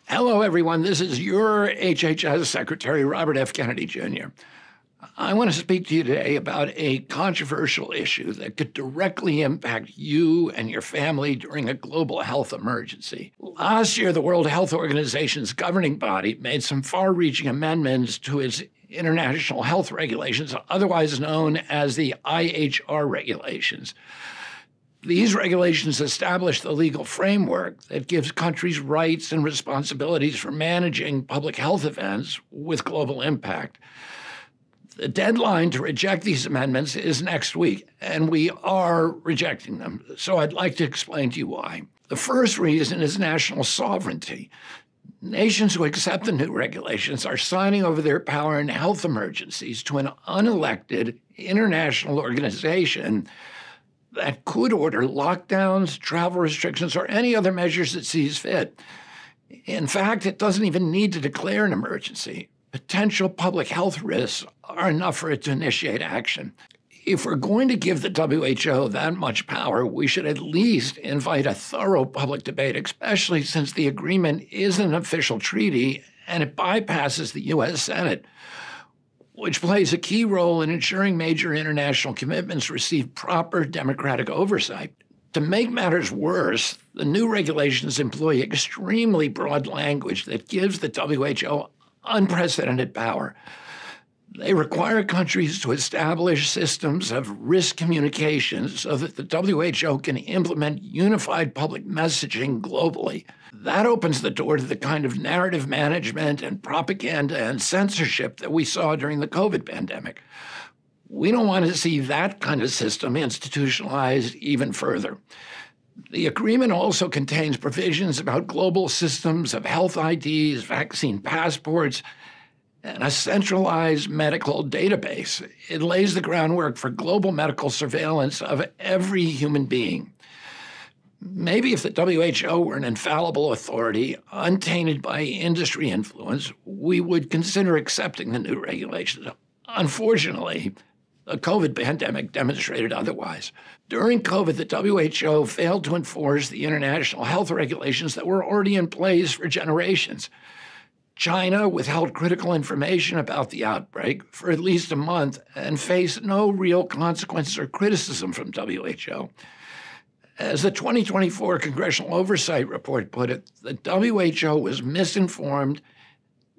Hello, everyone. This is your HHS Secretary, Robert F. Kennedy, Jr. I want to speak to you today about a controversial issue that could directly impact you and your family during a global health emergency. Last year, the World Health Organization's governing body made some far-reaching amendments to its international health regulations, otherwise known as the IHR regulations. These regulations establish the legal framework that gives countries rights and responsibilities for managing public health events with global impact. The deadline to reject these amendments is next week, and we are rejecting them. So I'd like to explain to you why. The first reason is national sovereignty. Nations who accept the new regulations are signing over their power in health emergencies to an unelected international organization that could order lockdowns, travel restrictions, or any other measures it sees fit. In fact, it doesn't even need to declare an emergency. Potential public health risks are enough for it to initiate action. If we're going to give the WHO that much power, we should at least invite a thorough public debate, especially since the agreement is an official treaty and it bypasses the U.S. Senate, which plays a key role in ensuring major international commitments receive proper democratic oversight. To make matters worse, the new regulations employ extremely broad language that gives the WHO unprecedented power. They require countries to establish systems of risk communication so that the WHO can implement unified public messaging globally. That opens the door to the kind of narrative management and propaganda and censorship that we saw during the COVID pandemic. We don't want to see that kind of system institutionalized even further. The agreement also contains provisions about global systems of health IDs, vaccine passports, and a centralized medical database. It lays the groundwork for global medical surveillance of every human being. Maybe if the WHO were an infallible authority, untainted by industry influence, we would consider accepting the new regulations. Unfortunately, the COVID pandemic demonstrated otherwise. During COVID, the WHO failed to enforce the international health regulations that were already in place for generations. China withheld critical information about the outbreak for at least a month and faced no real consequences or criticism from WHO. As the 2024 Congressional Oversight Report put it, the WHO was misinformed,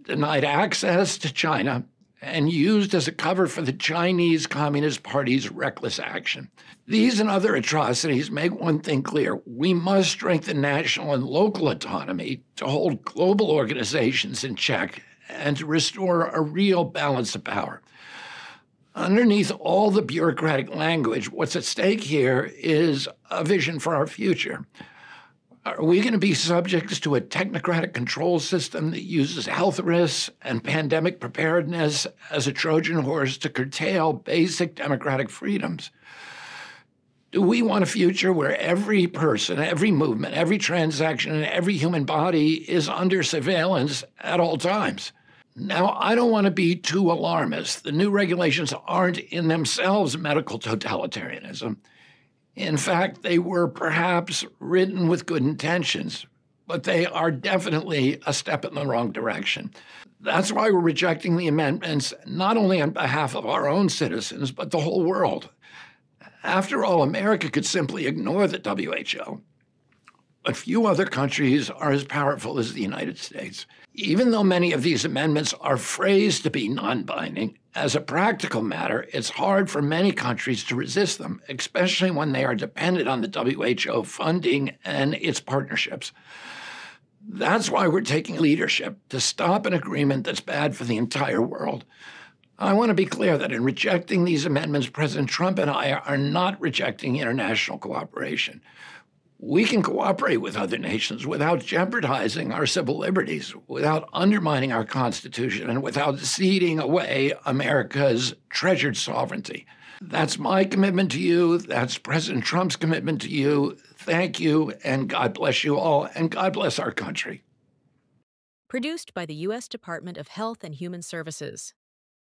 denied access to China, and used as a cover for the Chinese Communist Party's reckless action. These and other atrocities make one thing clear: we must strengthen national and local autonomy to hold global organizations in check and to restore a real balance of power. Underneath all the bureaucratic language, what's at stake here is a vision for our future. Are we going to be subjects to a technocratic control system that uses health risks and pandemic preparedness as a Trojan horse to curtail basic democratic freedoms? Do we want a future where every person, every movement, every transaction, and every human body is under surveillance at all times? Now, I don't want to be too alarmist. The new regulations aren't in themselves medical totalitarianism. In fact, they were perhaps written with good intentions, but they are definitely a step in the wrong direction. That's why we're rejecting the amendments, not only on behalf of our own citizens, but the whole world. After all, America could simply ignore the WHO, but few other countries are as powerful as the United States. Even though many of these amendments are phrased to be non-binding, as a practical matter, it's hard for many countries to resist them, especially when they are dependent on the WHO funding and its partnerships. That's why we're taking leadership to stop an agreement that's bad for the entire world. I want to be clear that in rejecting these amendments, President Trump and I are not rejecting international cooperation. We can cooperate with other nations without jeopardizing our civil liberties, without undermining our Constitution, and without ceding away America's treasured sovereignty. That's my commitment to you. That's President Trump's commitment to you. Thank you, and God bless you all, and God bless our country. Produced by the U.S. Department of Health and Human Services.